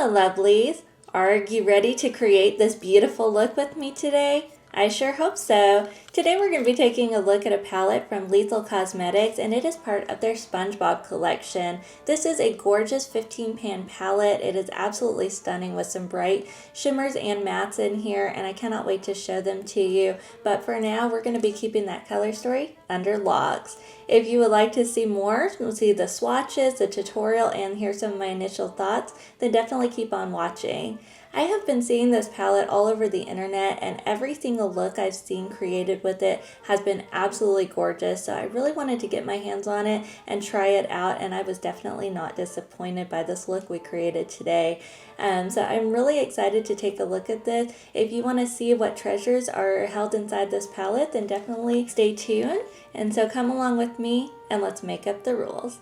Hello, lovelies. Are you ready to create this beautiful look with me today? I sure hope so. Today we're going to be taking a look at a palette from Lethal Cosmetics, and it is part of their SpongeBob collection. This is a gorgeous 15-pan palette. It is absolutely stunning with some bright shimmers and mattes in here, and I cannot wait to show them to you. But for now, we're going to be keeping that color story under locks. If you would like to see more, see the swatches, the tutorial, and hear some of my initial thoughts, then definitely keep on watching. I have been seeing this palette all over the internet, and every single look I've seen created with it has been absolutely gorgeous, so I really wanted to get my hands on it and try it out, and I was definitely not disappointed by this look we created today. So I'm really excited to take a look at this. If you want to see what treasures are held inside this palette, then definitely stay tuned. And so come along with me and let's make up the rules.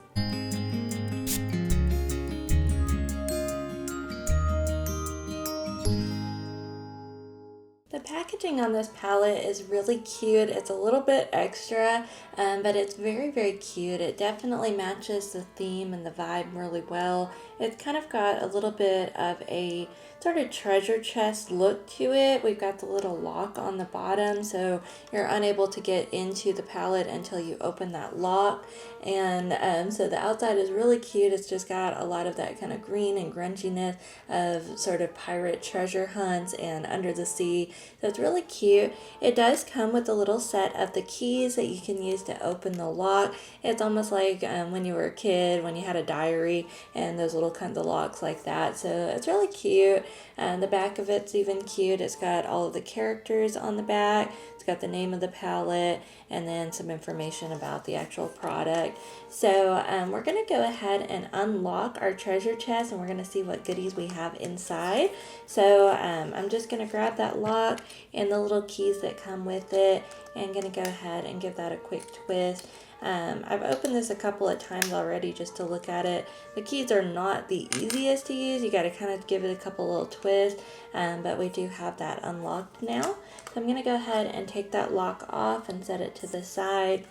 The packaging on this palette is really cute. It's a little bit extra, but it's very, very cute. It definitely matches the theme and the vibe really well. It's kind of got a little bit of a sort of treasure chest look to it. We've got the little lock on the bottom, so you're unable to get into the palette until you open that lock. And so the outside is really cute. It's just got a lot of that kind of green and grunginess of sort of pirate treasure hunts and under the sea. So it's really cute. It does come with a little set of the keys that you can use to open the lock. It's almost like when you were a kid, when you had a diary and those little kinds of locks like that. So it's really cute. The back of it's even cute. It's got all of the characters on the back. It's got the name of the palette and then some information about the actual product. So we're going to go ahead and unlock our treasure chest, and we're going to see what goodies we have inside. So I'm just going to grab that lock and the little keys that come with it, and going to go ahead and give that a quick twist. I've opened this a couple of times already just to look at it. The keys are not the easiest to use. You got to kind of give it a couple little twists, but we do have that unlocked now. So I'm going to go ahead and take that lock off and set it to the side.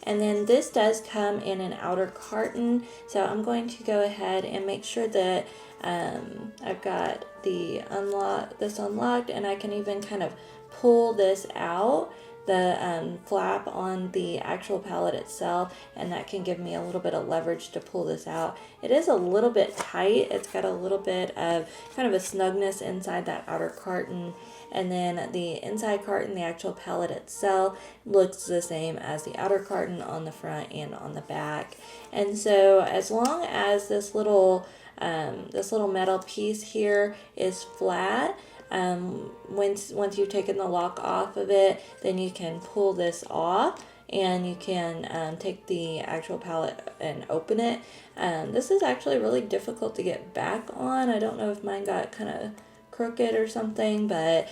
And then this does come in an outer carton, so I'm going to go ahead and make sure that I've got this unlocked, and I can even kind of pull this out, the flap on the actual palette itself, and that can give me a little bit of leverage to pull this out. It is a little bit tight. It's got a little bit of kind of a snugness inside that outer carton, and then the inside carton, the actual palette itself, looks the same as the outer carton on the front and on the back. And so as long as this little metal piece here is flat, once you've taken the lock off of it, then you can pull this off and you can take the actual palette and open it. This is actually really difficult to get back on. I don't know if mine got kind of crooked or something, but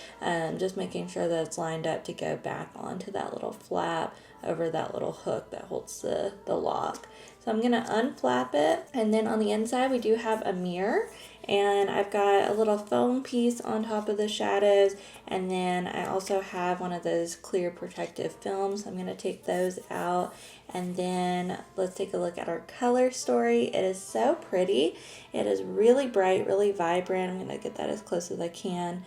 just making sure that it's lined up to go back onto that little flap over that little hook that holds the lock. So I'm going to unflap it, and then on the inside we do have a mirror, and I've got a little foam piece on top of the shadows, and then I also have one of those clear protective films. I'm going to take those out, and then let's take a look at our color story. It is so pretty. It is really bright, really vibrant. I'm going to get that as close as I can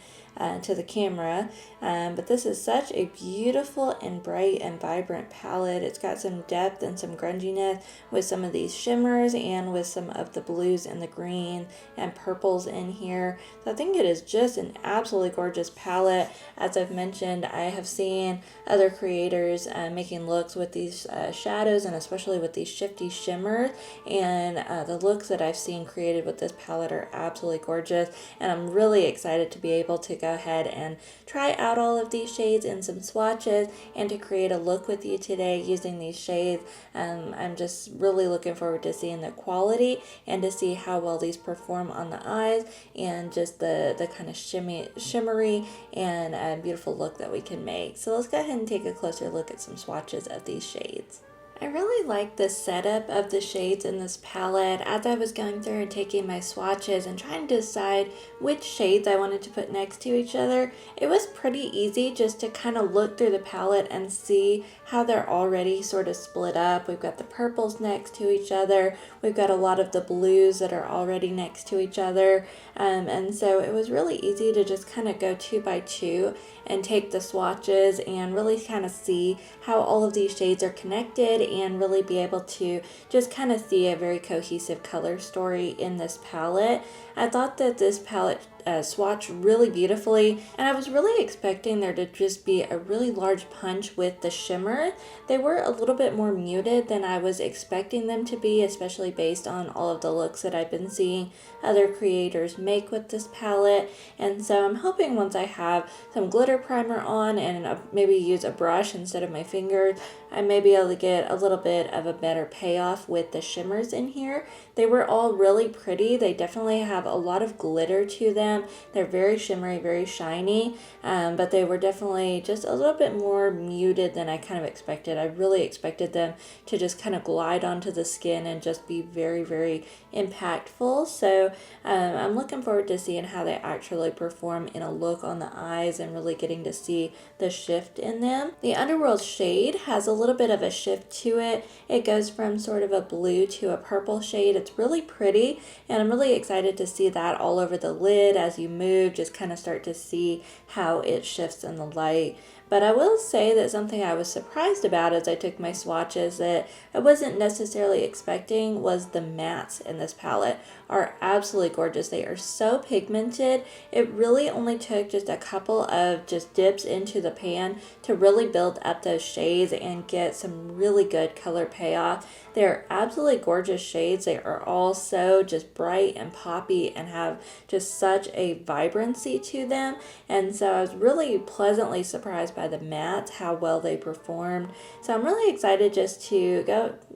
to the camera, but this is such a beautiful and bright and vibrant palette. It's got some depth and some grunginess with some of these shimmers and with some of the blues and the green and purples in here. So I think it is just an absolutely gorgeous palette. As I've mentioned, I have seen other creators making looks with these shadows, and especially with these shifty shimmers, and the looks that I've seen created with this palette are absolutely gorgeous, and I'm really excited to be able to go ahead and try out all of these shades in some swatches and to create a look with you today using these shades. I'm just really looking forward to seeing the quality and to see how well these perform on the eyes, and just the kind of shimmery and beautiful look that we can make. So let's go ahead and take a closer look at some swatches of these shades. I really like the setup of the shades in this palette. As I was going through and taking my swatches and trying to decide which shades I wanted to put next to each other, it was pretty easy just to kind of look through the palette and see how they're already sort of split up. We've got the purples next to each other. We've got a lot of the blues that are already next to each other. And so it was really easy to just kind of go 2 by 2 and take the swatches and really kind of see how all of these shades are connected and really be able to just kind of see a very cohesive color story in this palette. I thought that this palette swatched really beautifully, and I was really expecting there to just be a really large punch with the shimmer. They were a little bit more muted than I was expecting them to be, especially based on all of the looks that I've been seeing other creators make with this palette. And so I'm hoping once I have some glitter primer on and maybe use a brush instead of my fingers, I may be able to get a little bit of a better payoff with the shimmers in here. They were all really pretty. They definitely have a lot of glitter to them. They're very shimmery, very shiny, but they were definitely just a little bit more muted than I kind of expected. I really expected them to just kind of glide onto the skin and just be very, very impactful. So I'm looking forward to seeing how they actually perform in a look on the eyes and really getting to see the shift in them. The Underworld shade has a little bit of a shift to it. It goes from sort of a blue to a purple shade. It's really pretty, and I'm really excited to see that all over the lid as you move, just kind of start to see how it shifts in the light. But I will say that something I was surprised about as I took my swatches that I wasn't necessarily expecting was the mattes in this palette are absolutely gorgeous. They are so pigmented. It really only took just a couple of just dips into the pan to really build up those shades and get some really good color payoff. They're absolutely gorgeous shades. They are all so just bright and poppy and have just such a vibrancy to them. And so I was really pleasantly surprised by the mattes, how well they performed. So I'm really excited just to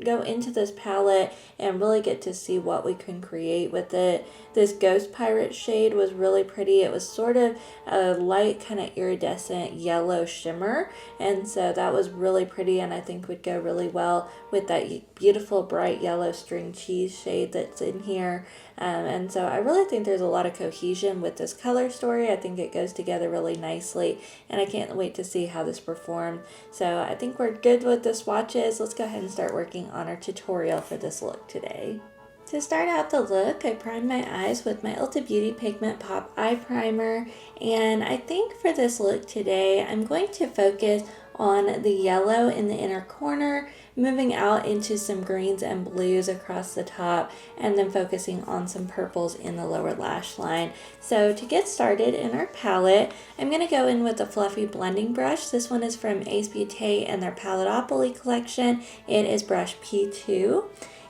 go into this palette and really get to see what we can create with it. This Ghost Pirate shade was really pretty. It was sort of a light kind of iridescent yellow shimmer, and so that was really pretty and I think would go really well with that beautiful bright yellow string cheese shade that's in here. And so I really think there's a lot of cohesion with this color story. I think it goes together really nicely, and I can't wait to see how this performed. So I think we're good with the swatches. Let's go ahead and start working on our tutorial for this look today. To start out the look, I primed my eyes with my Ulta Beauty Pigment Pop Eye Primer, and I think for this look today, I'm going to focus on the yellow in the inner corner, moving out into some greens and blues across the top, and then focusing on some purples in the lower lash line. So to get started in our palette, I'm going to go in with a fluffy blending brush. This one is from Ace Beauté and their Palettopoly collection. It is brush P2.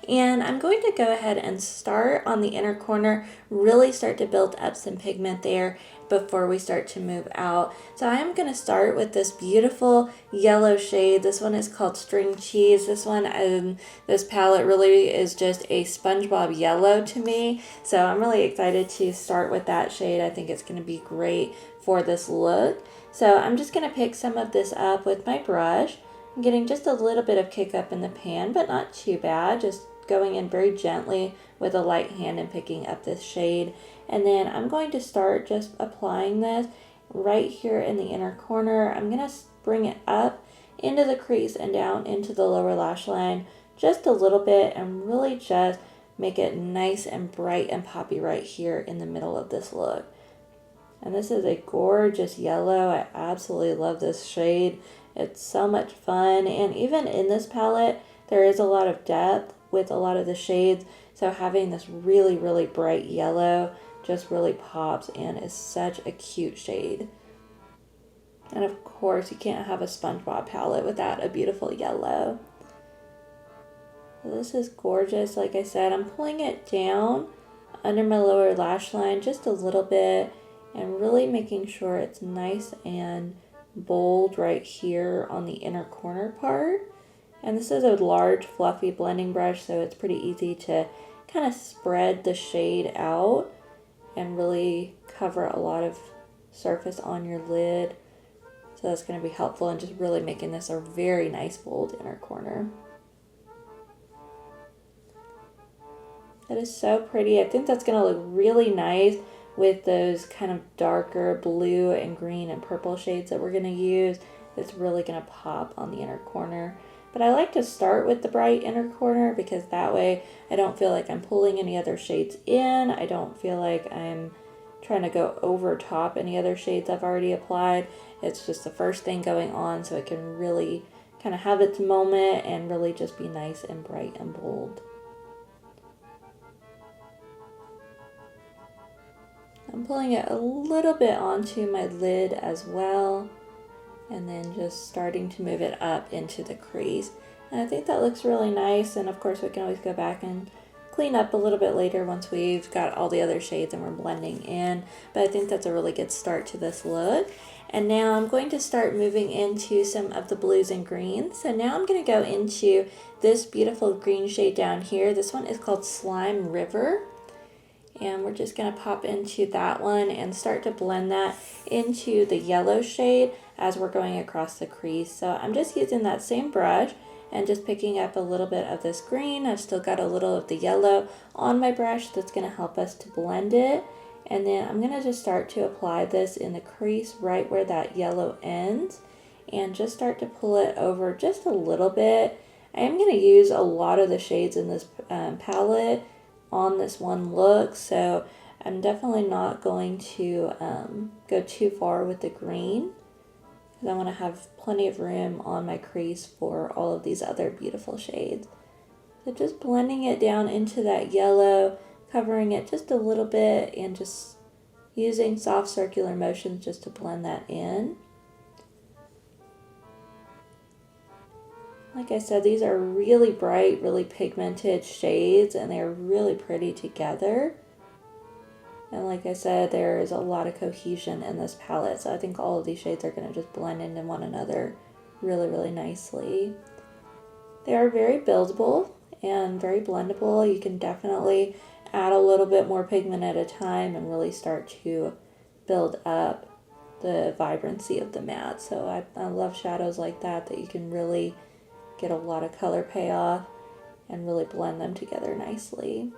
And I'm going to go ahead and start on the inner corner, really start to build up some pigment there before we start to move out. So I am going to start with this beautiful yellow shade. This one is called String Cheese. This one, this palette really is just a SpongeBob yellow to me. So I'm really excited to start with that shade. I think it's going to be great for this look. So I'm just going to pick some of this up with my brush. I'm getting just a little bit of kick up in the pan, but not too bad. Just going in very gently with a light hand and picking up this shade. And then I'm going to start just applying this right here in the inner corner. I'm going to bring it up into the crease and down into the lower lash line just a little bit and really just make it nice and bright and poppy right here in the middle of this look. And this is a gorgeous yellow. I absolutely love this shade. It's so much fun, and even in this palette there is a lot of depth with a lot of the shades, so having this really, really bright yellow just really pops and is such a cute shade. And of course, you can't have a SpongeBob palette without a beautiful yellow. So this is gorgeous. Like I said, I'm pulling it down under my lower lash line just a little bit and really making sure it's nice and bold right here on the inner corner part. And this is a large fluffy blending brush, so it's pretty easy to kind of spread the shade out and really cover a lot of surface on your lid. So that's going to be helpful in just really making this a very nice bold inner corner. That is so pretty. I think that's going to look really nice with those kind of darker blue and green and purple shades that we're going to use. It's really going to pop on the inner corner. But I like to start with the bright inner corner because that way I don't feel like I'm pulling any other shades in. I don't feel like I'm trying to go over top any other shades I've already applied. It's just the first thing going on, so it can really kind of have its moment and really just be nice and bright and bold. I'm pulling it a little bit onto my lid as well, and then just starting to move it up into the crease. And I think that looks really nice, and of course we can always go back and clean up a little bit later once we've got all the other shades and we're blending in. But I think that's a really good start to this look. And now I'm going to start moving into some of the blues and greens. So now I'm going to go into this beautiful green shade down here. This one is called Slime River. And we're just going to pop into that one and start to blend that into the yellow shade as we're going across the crease. So I'm just using that same brush and just picking up a little bit of this green. I've still got a little of the yellow on my brush that's going to help us to blend it. And then I'm going to just start to apply this in the crease right where that yellow ends and just start to pull it over just a little bit. I am going to use a lot of the shades in this palette on this one look, so I'm definitely not going to go too far with the green because I want to have plenty of room on my crease for all of these other beautiful shades. So just blending it down into that yellow, covering it just a little bit and just using soft circular motions just to blend that in. Like I said, these are really bright, really pigmented shades, and they're really pretty together. And like I said, there is a lot of cohesion in this palette, so I think all of these shades are going to just blend into one another really, really nicely. They are very buildable and very blendable. You can definitely add a little bit more pigment at a time and really start to build up the vibrancy of the mat. So I love shadows like that you can really get a lot of color payoff and really blend them together nicely.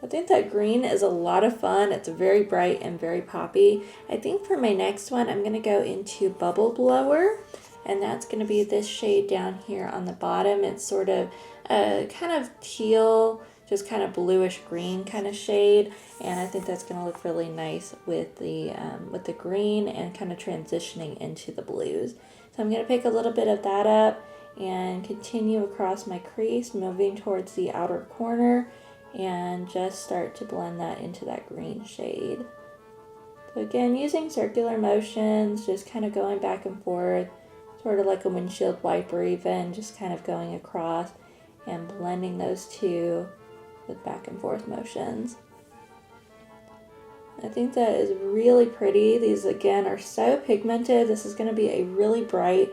I think that green is a lot of fun. It's very bright and very poppy. I think for my next one, I'm going to go into Bubble Blower, and that's going to be this shade down here on the bottom. It's sort of a kind of teal, just kind of bluish green kind of shade, and I think that's going to look really nice with the green and kind of transitioning into the blues. So I'm going to pick a little bit of that up and continue across my crease, moving towards the outer corner, and just start to blend that into that green shade. So again, using circular motions, just kind of going back and forth, sort of like a windshield wiper even, just kind of going across and blending those two with back and forth motions. I think that is really pretty. These again are so pigmented. This is going to be a really bright,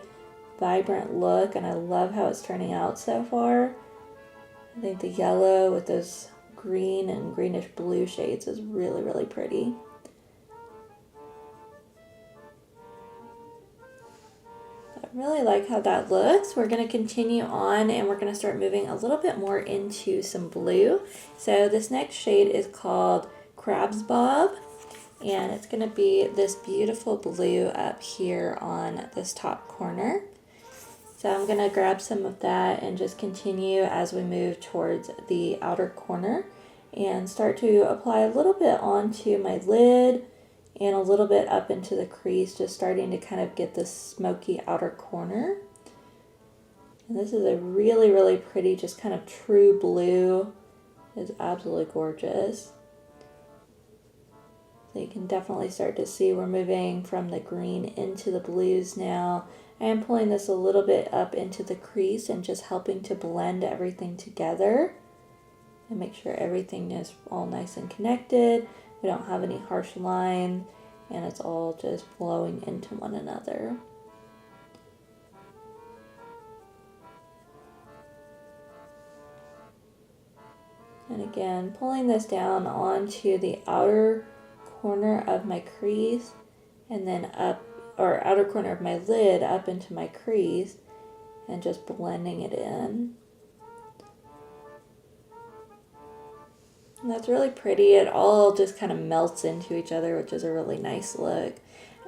vibrant look, and I love how it's turning out so far. I think the yellow with those green and greenish blue shades is really, really pretty. I really like how that looks. We're going to continue on and we're going to start moving a little bit more into some blue. So this next shade is called Krabs Bob, and it's going to be this beautiful blue up here on this top corner. So I'm going to grab some of that and just continue as we move towards the outer corner and start to apply a little bit onto my lid and a little bit up into the crease, just starting to kind of get this smoky outer corner. And this is a really, really pretty, just kind of true blue. It's absolutely gorgeous. So you can definitely start to see we're moving from the green into the blues now. I am pulling this a little bit up into the crease and just helping to blend everything together and make sure everything is all nice and connected. We don't have any harsh lines and it's all just flowing into one another. And again, pulling this down onto the outer corner of my crease and then up, or outer corner of my lid up into my crease and just blending it in. And that's really pretty. It all just kind of melts into each other, which is a really nice look.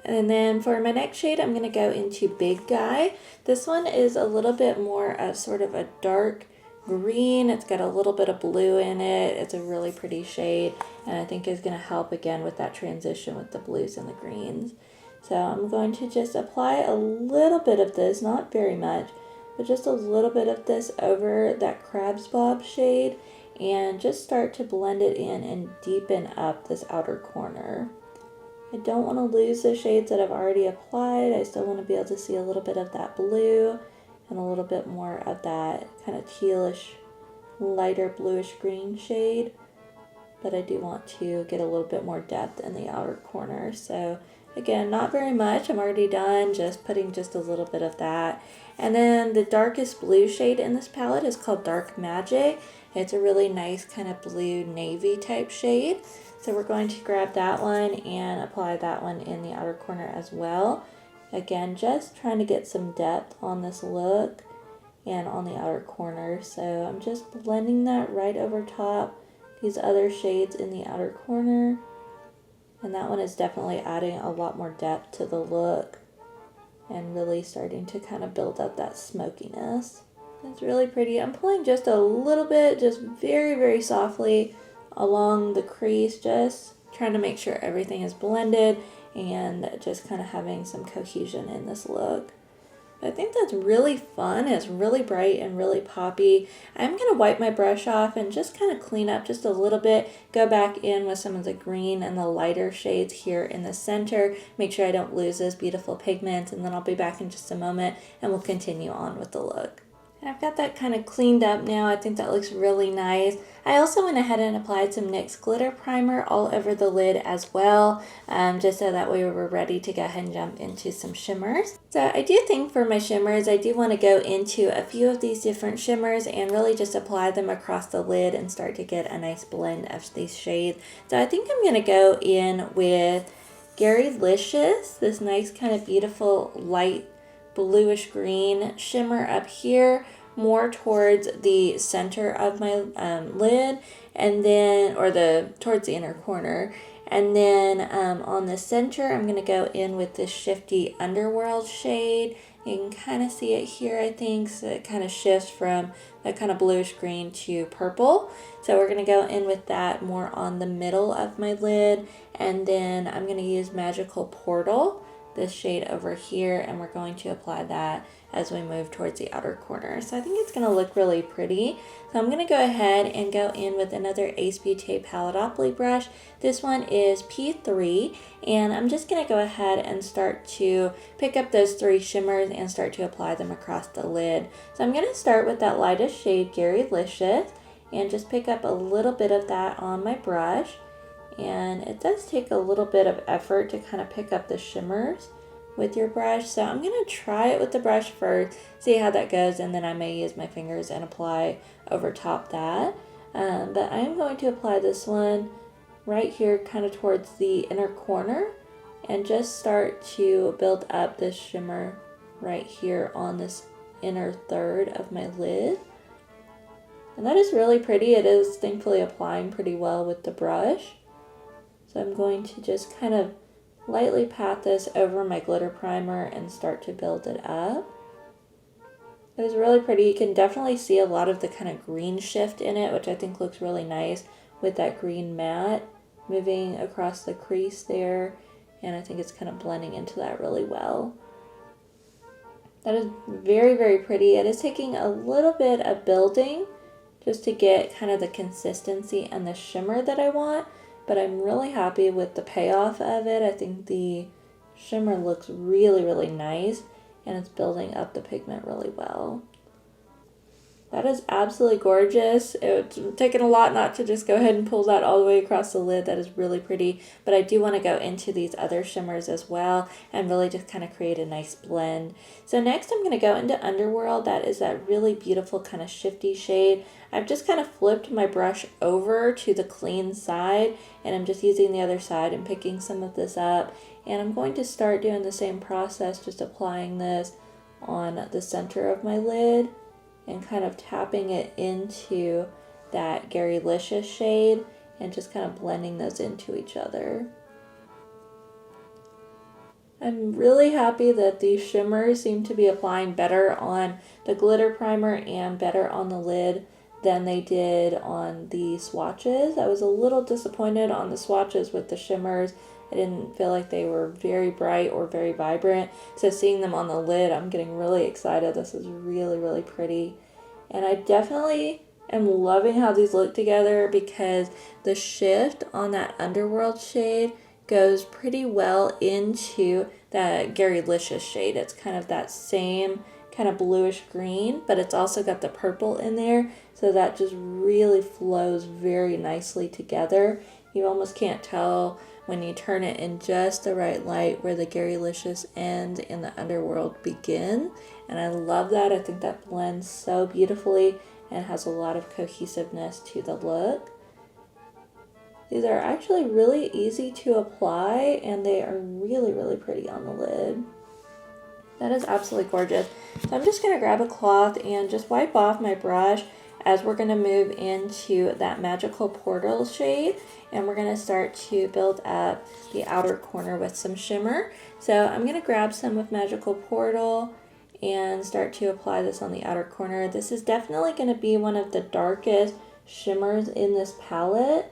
And then for my next shade, I'm going to go into Big Guy. This one is a little bit more of sort of a dark green. It's got a little bit of blue in it. It's a really pretty shade, and I think is going to help again with that transition with the blues and the greens. So I'm going to just apply a little bit of this, not very much, but just a little bit of this over that SpongeBob shade, and just start to blend it in and deepen up this outer corner. I don't want to lose the shades that I've already applied. I still want to be able to see a little bit of that blue and a little bit more of that kind of tealish, lighter bluish green shade. But I do want to get a little bit more depth in the outer corner. So again, not very much. I'm already done, just putting just a little bit of that. And then the darkest blue shade in this palette is called Dark Magic. It's a really nice kind of blue navy type shade. So we're going to grab that one and apply that one in the outer corner as well. Again, just trying to get some depth on this look and on the outer corner. So I'm just blending that right over top these other shades in the outer corner. And that one is definitely adding a lot more depth to the look and really starting to kind of build up that smokiness. It's really pretty. I'm pulling just a little bit, just very, very softly along the crease, just trying to make sure everything is blended and just kind of having some cohesion in this look. I think that's really fun. It's really bright and really poppy. I'm going to wipe my brush off and just kind of clean up just a little bit, go back in with some of the green and the lighter shades here in the center, make sure I don't lose those beautiful pigments, and then I'll be back in just a moment and we'll continue on with the look. And I've got that kind of cleaned up now. I think that looks really nice. I also went ahead and applied some NYX glitter primer all over the lid as well, just so that way we were ready to go ahead and jump into some shimmers. So I do think for my shimmers, I do want to go into a few of these different shimmers and really just apply them across the lid and start to get a nice blend of these shades. So I think I'm going to go in with Garylicious, this nice kind of beautiful light bluish green shimmer up here, more towards the center of my lid, and then towards the inner corner, and then on the center I'm going to go in with this Shifty Underworld shade. You can kind of see it here, I think, so it kind of shifts from that kind of bluish green to purple. So we're going to go in with that more on the middle of my lid, and then I'm going to use Magical Portal, this shade over here, and we're going to apply that as we move towards the outer corner. So I think it's going to look really pretty. So I'm going to go ahead and go in with another Ace Beauté Paletopoly brush. This one is P3, and I'm just going to go ahead and start to pick up those three shimmers and start to apply them across the lid. So I'm going to start with that lightest shade, Garylicious, and just pick up a little bit of that on my brush. And it does take a little bit of effort to kind of pick up the shimmers with your brush. So I'm going to try it with the brush first, see how that goes, and then I may use my fingers and apply over top that. But I am going to apply this one right here kind of towards the inner corner and just start to build up this shimmer right here on this inner third of my lid. And that is really pretty. It is thankfully applying pretty well with the brush. So I'm going to just kind of lightly pat this over my glitter primer and start to build it up. It is really pretty. You can definitely see a lot of the kind of green shift in it, which I think looks really nice with that green matte moving across the crease there. And I think it's kind of blending into that really well. That is very, very pretty. It is taking a little bit of building just to get kind of the consistency and the shimmer that I want. But I'm really happy with the payoff of it. I think the shimmer looks really, really nice, and it's building up the pigment really well. That is absolutely gorgeous. It's taken a lot not to just go ahead and pull that all the way across the lid. That is really pretty. But I do want to go into these other shimmers as well and really just kind of create a nice blend. So next I'm going to go into Underworld. That is that really beautiful kind of shifty shade. I've just kind of flipped my brush over to the clean side, and I'm just using the other side and picking some of this up. And I'm going to start doing the same process, just applying this on the center of my lid and kind of tapping it into that Garylicious shade and just kind of blending those into each other. I'm really happy that these shimmers seem to be applying better on the glitter primer and better on the lid than they did on the swatches. I was a little disappointed on the swatches with the shimmers. I didn't feel like they were very bright or very vibrant. So seeing them on the lid, I'm getting really excited. This is really, really pretty. And I definitely am loving how these look together because the shift on that underworld shade goes pretty well into that Garylicious shade. It's kind of that same kind of bluish green, but it's also got the purple in there, so that just really flows very nicely together. You almost can't tell when you turn it in just the right light where the Garylicious end and the underworld begin, and I love that. I think that blends so beautifully and has a lot of cohesiveness to the look. These are actually really easy to apply, and they are really, really pretty on the lid. That is absolutely gorgeous. So I'm just going to grab a cloth and just wipe off my brush as we're going to move into that Magical Portal shade, and we're going to start to build up the outer corner with some shimmer. So I'm going to grab some of Magical Portal and start to apply this on the outer corner. This is definitely going to be one of the darkest shimmers in this palette,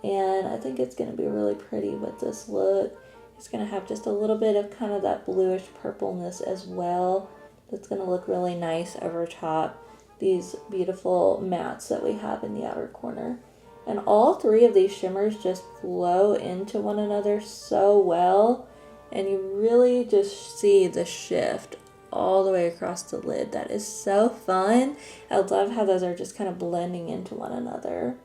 and I think it's going to be really pretty with this look. It's going to have just a little bit of kind of that bluish purpleness as well. That's going to look really nice over top these beautiful mattes that we have in the outer corner. And all three of these shimmers just flow into one another so well, and you really just see the shift all the way across the lid. That is so fun. I love how those are just kind of blending into one another.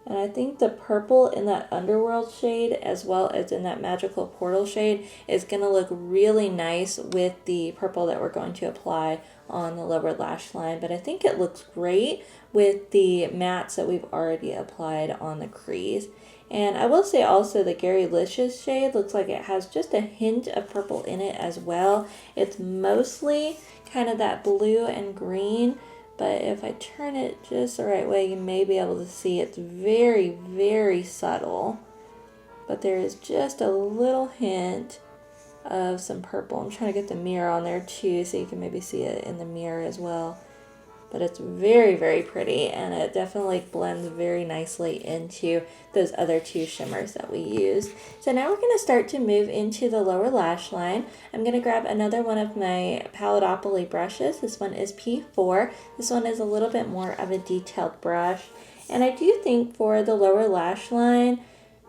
And I think the purple in that underworld shade as well as in that Magical Portal shade is going to look really nice with the purple that we're going to apply on the lower lash line. But I think it looks great with the mattes that we've already applied on the crease. And I will say also the Garylicious shade looks like it has just a hint of purple in it as well. It's mostly kind of that blue and green, but if I turn it just the right way, you may be able to see it's very, very subtle. But there is just a little hint of some purple. I'm trying to get the mirror on there too, so you can maybe see it in the mirror as well. But it's very, very pretty, and it definitely blends very nicely into those other two shimmers that we used. So now we're going to start to move into the lower lash line. I'm going to grab another one of my Paletopoly brushes. This one is P4. This one is a little bit more of a detailed brush. And I do think for the lower lash line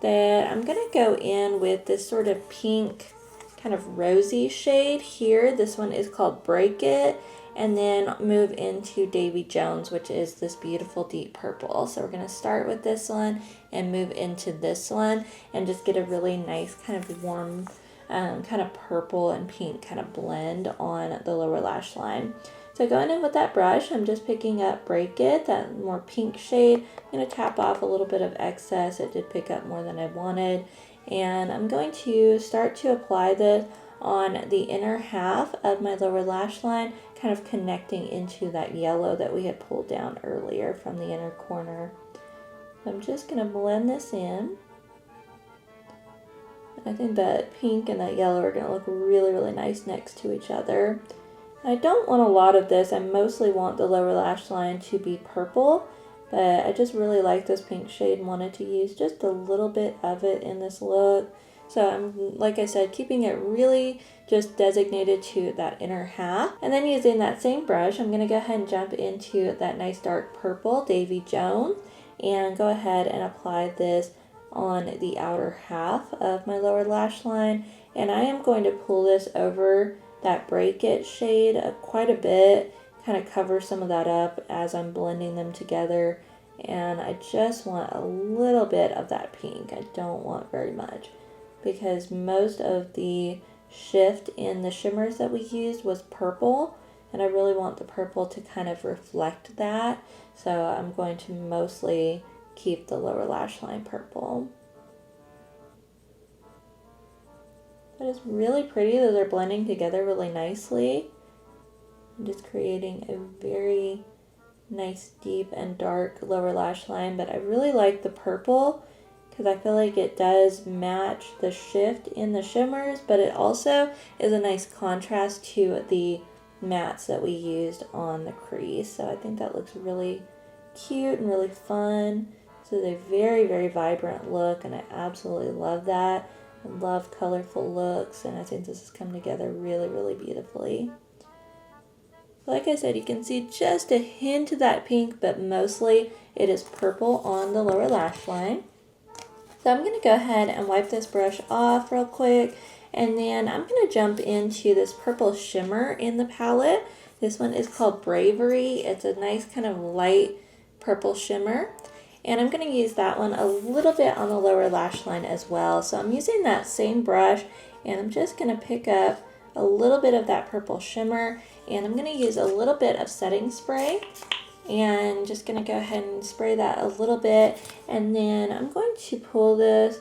that I'm going to go in with this sort of pink, kind of rosy shade here. This one is called Break It. And then move into Davy Jones, which is this beautiful deep purple. So we're going to start with this one and move into this one and just get a really nice kind of warm kind of purple and pink kind of blend on the lower lash line. So going in with that brush, I'm just picking up Break It, that more pink shade. I'm going to tap off a little bit of excess. It did pick up more than I wanted. And I'm going to start to apply this on the inner half of my lower lash line, kind of connecting into that yellow that we had pulled down earlier from the inner corner. I'm just going to blend this in. I think that pink and that yellow are going to look really, really nice next to each other. I don't want a lot of this. I mostly want the lower lash line to be purple, but I just really like this pink shade and wanted to use just a little bit of it in this look. So I'm, like I said, keeping it really just designated to that inner half. And then using that same brush, I'm going to go ahead and jump into that nice dark purple, Davy Jones, and go ahead and apply this on the outer half of my lower lash line. And I am going to pull this over that Break It shade quite a bit, kind of cover some of that up as I'm blending them together. And I just want a little bit of that pink. I don't want very much, because most of the shift in the shimmers that we used was purple, and I really want the purple to kind of reflect that. So I'm going to mostly keep the lower lash line purple. That is really pretty. Those are blending together really nicely. I'm just creating a very nice deep and dark lower lash line, but I really like the purple because I feel like it does match the shift in the shimmers, but it also is a nice contrast to the mattes that we used on the crease. So I think that looks really cute and really fun. So it's a very, very vibrant look, and I absolutely love that. I love colorful looks, and I think this has come together really, really beautifully. Like I said, you can see just a hint of that pink, but mostly it is purple on the lower lash line. So I'm going to go ahead and wipe this brush off real quick, and then I'm going to jump into this purple shimmer in the palette. This one is called Bravery. It's a nice kind of light purple shimmer, and I'm going to use that one a little bit on the lower lash line as well. So I'm using that same brush, and I'm just going to pick up a little bit of that purple shimmer, and I'm going to use a little bit of setting spray, and just going to go ahead and spray that a little bit, and then I'm going to pull this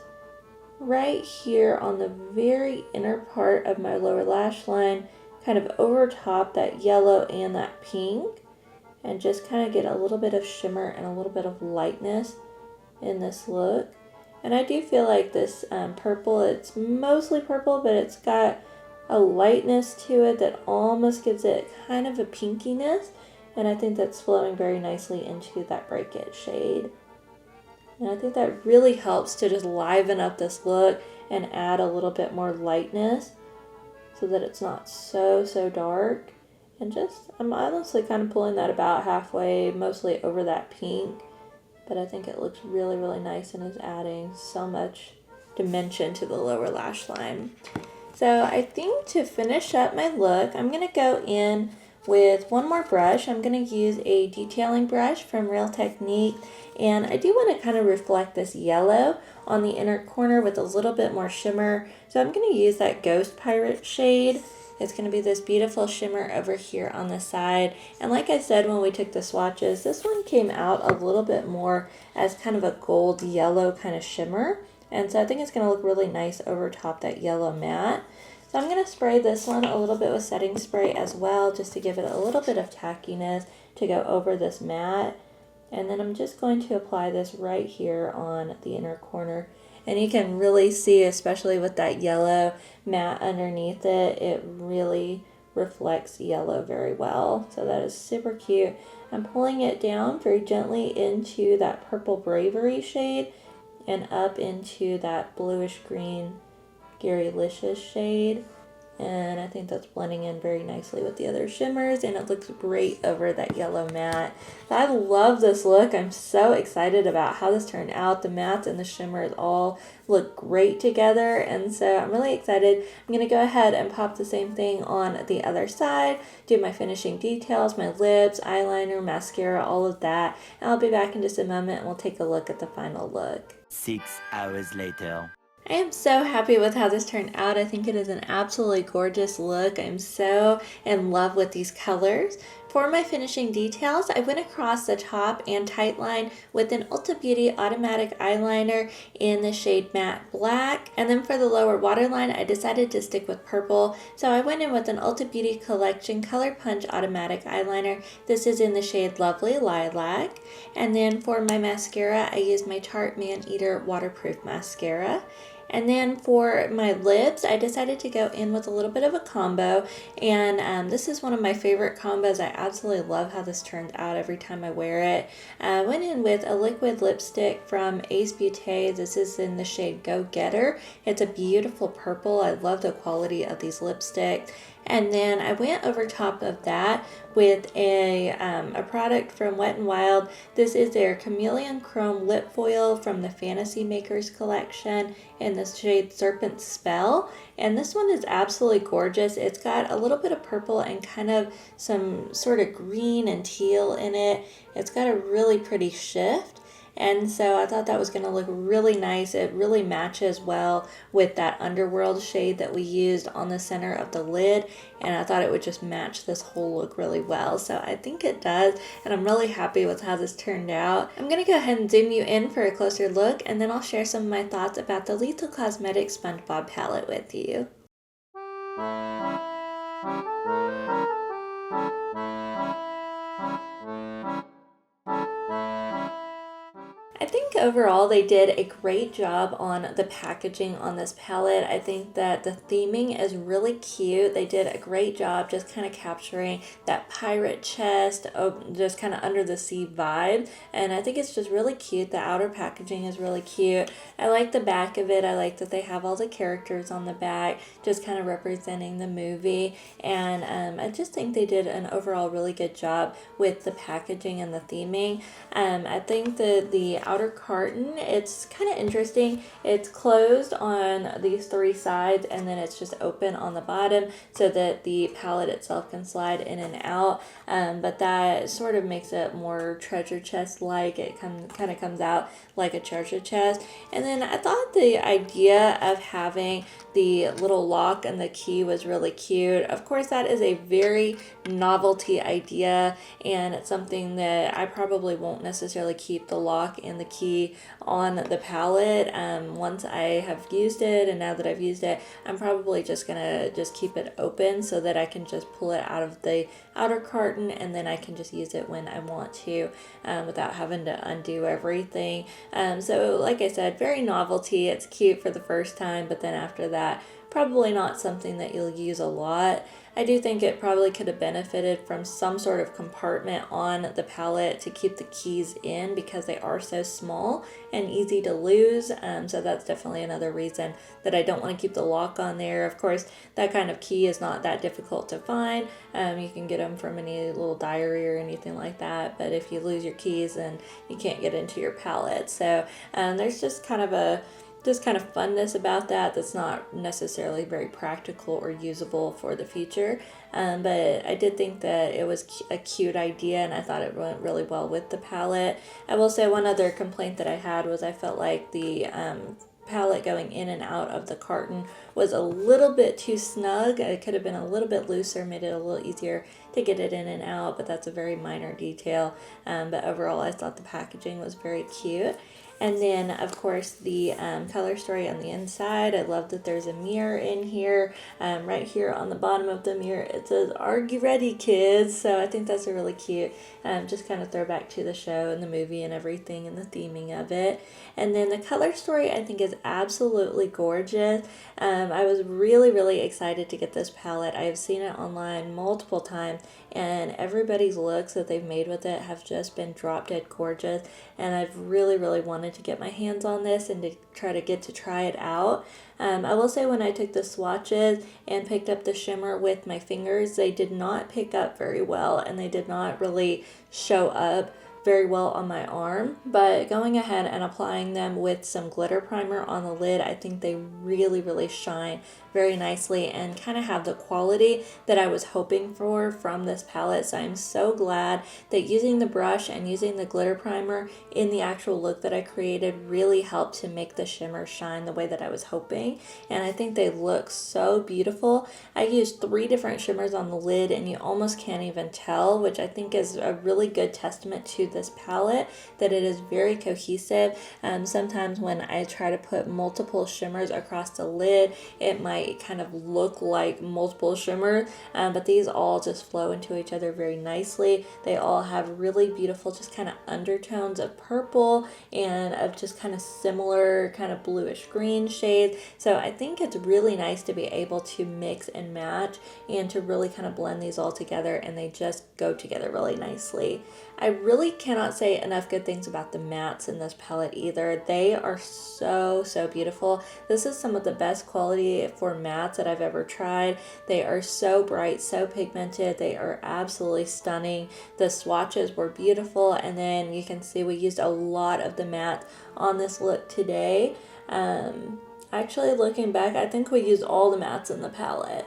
right here on the very inner part of my lower lash line, kind of over top that yellow and that pink, and just kind of get a little bit of shimmer and a little bit of lightness in this look. And I do feel like this purple, it's mostly purple, but it's got a lightness to it that almost gives it kind of a pinkiness, and I think that's flowing very nicely into that Break It shade. And I think that really helps to just liven up this look and add a little bit more lightness so that it's not so dark. And just, I'm honestly kind of pulling that about halfway, mostly over that pink, but I think it looks really, really nice and is adding so much dimension to the lower lash line. So I think to finish up my look, I'm going to go in with one more brush. I'm going to use a detailing brush from Real Technique, and I do want to kind of reflect this yellow on the inner corner with a little bit more shimmer. So I'm going to use that Ghost Pirate shade. It's going to be this beautiful shimmer over here on the side. And like I said when we took the swatches, this one came out a little bit more as kind of a gold yellow kind of shimmer. And so I think it's going to look really nice over top that yellow matte. So I'm going to spray this one a little bit with setting spray as well, just to give it a little bit of tackiness to go over this matte. And then I'm just going to apply this right here on the inner corner. And you can really see, especially with that yellow matte underneath it, it really reflects yellow very well. So that is super cute. I'm pulling it down very gently into that Purple Bravery shade and up into that bluish green Garylicious shade, and I think that's blending in very nicely with the other shimmers, and it looks great over that yellow matte. I love this look. I'm so excited about how this turned out. The mattes and the shimmers all look great together, and so I'm really excited. I'm going to go ahead and pop the same thing on the other side, do my finishing details, my lips, eyeliner, mascara, all of that, and I'll be back in just a moment and we'll take a look at the final look. 6 hours later. I am so happy with how this turned out. I think it is an absolutely gorgeous look. I'm so in love with these colors. For my finishing details, I went across the top and tight line with an Ulta Beauty automatic eyeliner in the shade Matte Black. And then for the lower waterline, I decided to stick with purple. So I went in with an Ulta Beauty Collection Color Punch automatic eyeliner. This is in the shade Lovely Lilac. And then for my mascara, I used my Tarte Man Eater waterproof mascara. And then for my lips, I decided to go in with a little bit of a combo, and this is one of my favorite combos. I absolutely love how this turns out every time I wear it. I went in with a liquid lipstick from Ace Beauté. This is in the shade Go Getter. It's a beautiful purple. I love the quality of these lipsticks. And then I went over top of that with a product from Wet n Wild. This is their Chameleon Chrome Lip Foil from the Fantasy Makers collection in the shade Serpent Spell. And this one is absolutely gorgeous. It's got a little bit of purple and kind of some sort of green and teal in it. It's got a really pretty shift. And so I thought that was going to look really nice. It really matches well with that Underworld shade that we used on the center of the lid, and I thought it would just match this whole look really well. So I think it does, and I'm really happy with how this turned out. I'm going to go ahead and zoom you in for a closer look, and then I'll share some of my thoughts about the Lethal Cosmetics SpongeBob palette with you. I think overall they did a great job on the packaging on this palette. I think that the theming is really cute. They did a great job just kind of capturing that pirate chest, just kind of under the sea vibe. And I think it's just really cute. The outer packaging is really cute. I like the back of it. I like that they have all the characters on the back, just kind of representing the movie. And I just think they did an overall really good job with the packaging and the theming. I think the outer carton, it's kind of interesting. It's closed on these three sides and then it's just open on the bottom so that the palette itself can slide in and out. But that sort of makes it more treasure chest like. It kind of comes out like a treasure chest. And then I thought the idea of having the little lock and the key was really cute. Of course, that is a very novelty idea, and it's something that I probably won't necessarily keep the lock and the key on the palette. Once I have used it, and now that I've used it, I'm probably just gonna keep it open so that I can just pull it out of the outer carton, and then I can just use it when I want to, without having to undo everything. So like I said, very novelty. It's cute for the first time, but then after that, probably not something that you'll use a lot. I do think it probably could have benefited from some sort of compartment on the palette to keep the keys in, because they are so small and easy to lose. So that's definitely another reason that I don't want to keep the lock on there. Of course, that kind of key is not that difficult to find. You can get them from any little diary or anything like that. But if you lose your keys, then you can't get into your palette. So there's just kind of funness about that that's not necessarily very practical or usable for the future. But I did think that it was a cute idea, and I thought it went really well with the palette. I will say one other complaint that I had was I felt like the palette going in and out of the carton was a little bit too snug. It could have been a little bit looser, made it a little easier to get it in and out, but that's a very minor detail. But overall, I thought the packaging was very cute. And then, of course, the color story on the inside. I love that there's a mirror in here. Right here on the bottom of the mirror, it says, "Aargh, you ready, kids?" So I think that's a really cute, just kind of throwback to the show and the movie and everything and the theming of it. And then the color story, I think, is absolutely gorgeous. I was really, really excited to get this palette. I have seen it online multiple times, and everybody's looks that they've made with it have just been drop dead gorgeous. And I've really, really wanted to get my hands on this and to try it out. I will say, when I took the swatches and picked up the shimmer with my fingers, they did not pick up very well, and they did not really show up very well on my arm. But going ahead and applying them with some glitter primer on the lid, I think they really, really shine very nicely and kind of have the quality that I was hoping for from this palette. So I'm so glad that using the brush and using the glitter primer in the actual look that I created really helped to make the shimmer shine the way that I was hoping. And I think they look so beautiful. I used 3 different shimmers on the lid, and you almost can't even tell, which I think is a really good testament to this palette, that it is very cohesive. Sometimes when I try to put multiple shimmers across the lid, it might kind of look like multiple shimmers, but these all just flow into each other very nicely. They all have really beautiful just kind of undertones of purple and of just kind of similar kind of bluish green shades. So I think it's really nice to be able to mix and match and to really kind of blend these all together, and they just go together really nicely. I really cannot say enough good things about the mattes in this palette either. They are so, so beautiful. This is some of the best quality for mattes that I've ever tried. They are so bright, so pigmented. They are absolutely stunning. The swatches were beautiful, and then you can see we used a lot of the matte on this look today. Actually, looking back, I think we used all the mattes in the palette.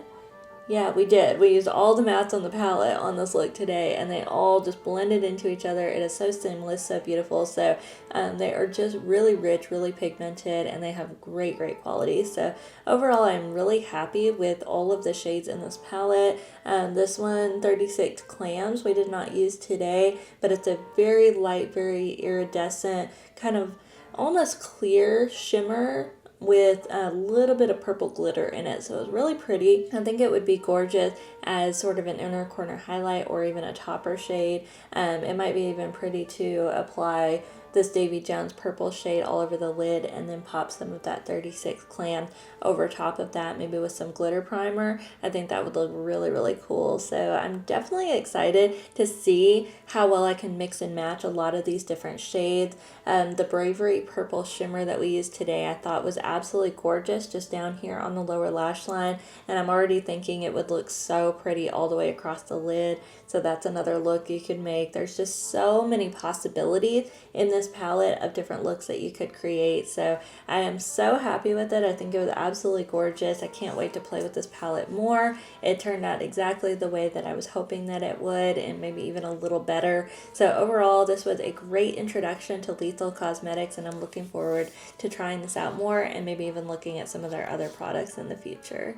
Yeah, we did. We used all the mattes on the palette on this look today, and they all just blended into each other. It is so seamless, so beautiful. So they are just really rich, really pigmented, and they have great, great quality. So overall, I'm really happy with all of the shades in this palette. This one, 36 Clams, we did not use today, but it's a very light, very iridescent, kind of almost clear shimmer with a little bit of purple glitter in it. So it was really pretty. I think it would be gorgeous as sort of an inner corner highlight or even a topper shade. It might be even pretty to apply this Davy Jones purple shade all over the lid and then pop some of that 36 clan over top of that, maybe with some glitter primer. I think that would look really, really cool. So I'm definitely excited to see how well I can mix and match a lot of these different shades. The Bravery purple shimmer that we used today I thought was absolutely gorgeous just down here on the lower lash line, and I'm already thinking it would look so pretty all the way across the lid. So that's another look you could make. There's just so many possibilities in this palette of different looks that you could create. So I am so happy with it. I think it was absolutely gorgeous. I can't wait to play with this palette more. It turned out exactly the way that I was hoping that it would, and maybe even a little better. So overall, this was a great introduction to Lethal Cosmetics, and I'm looking forward to trying this out more and maybe even looking at some of their other products in the future.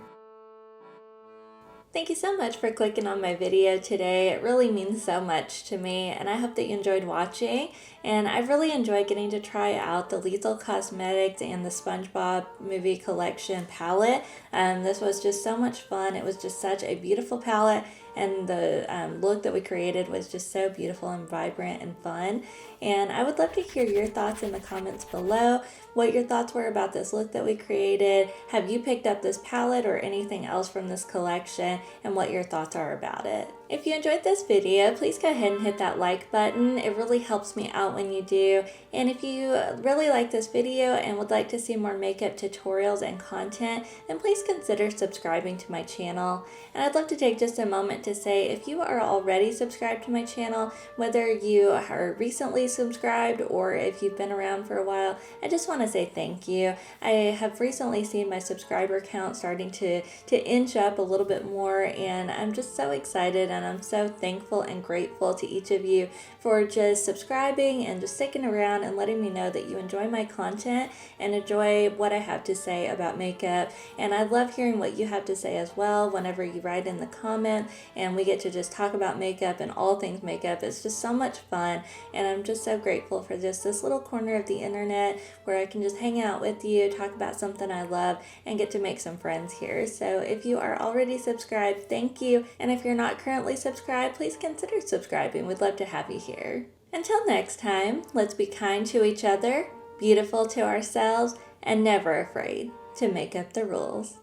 Thank you so much for clicking on my video today. It really means so much to me, and I hope that you enjoyed watching. And I really enjoyed getting to try out the Lethal Cosmetics and the SpongeBob Movie Collection palette. This was just so much fun. It was just such a beautiful palette, and the look that we created was just so beautiful and vibrant and fun. And I would love to hear your thoughts in the comments below, what your thoughts were about this look that we created. Have you picked up this palette or anything else from this collection, and what your thoughts are about it? If you enjoyed this video, please go ahead and hit that like button. It really helps me out when you do. And if you really like this video and would like to see more makeup tutorials and content, then please consider subscribing to my channel. And I'd love to take just a moment to say, if you are already subscribed to my channel, whether you are recently subscribed or if you've been around for a while, I just want to say thank you. I have recently seen my subscriber count starting to inch up a little bit more, and I'm just so excited, and I'm so thankful and grateful to each of you for just subscribing and just sticking around and letting me know that you enjoy my content and enjoy what I have to say about makeup. And I love hearing what you have to say as well whenever you write in the comment and we get to just talk about makeup and all things makeup. It's just so much fun, and I'm just so grateful for just this little corner of the internet where I can just hang out with you, talk about something I love, and get to make some friends here. So if you are already subscribed, thank you. And if you're not currently subscribed, please consider subscribing. We'd love to have you here. Until next time, let's be kind to each other, beautiful to ourselves, and never afraid to make up the rules.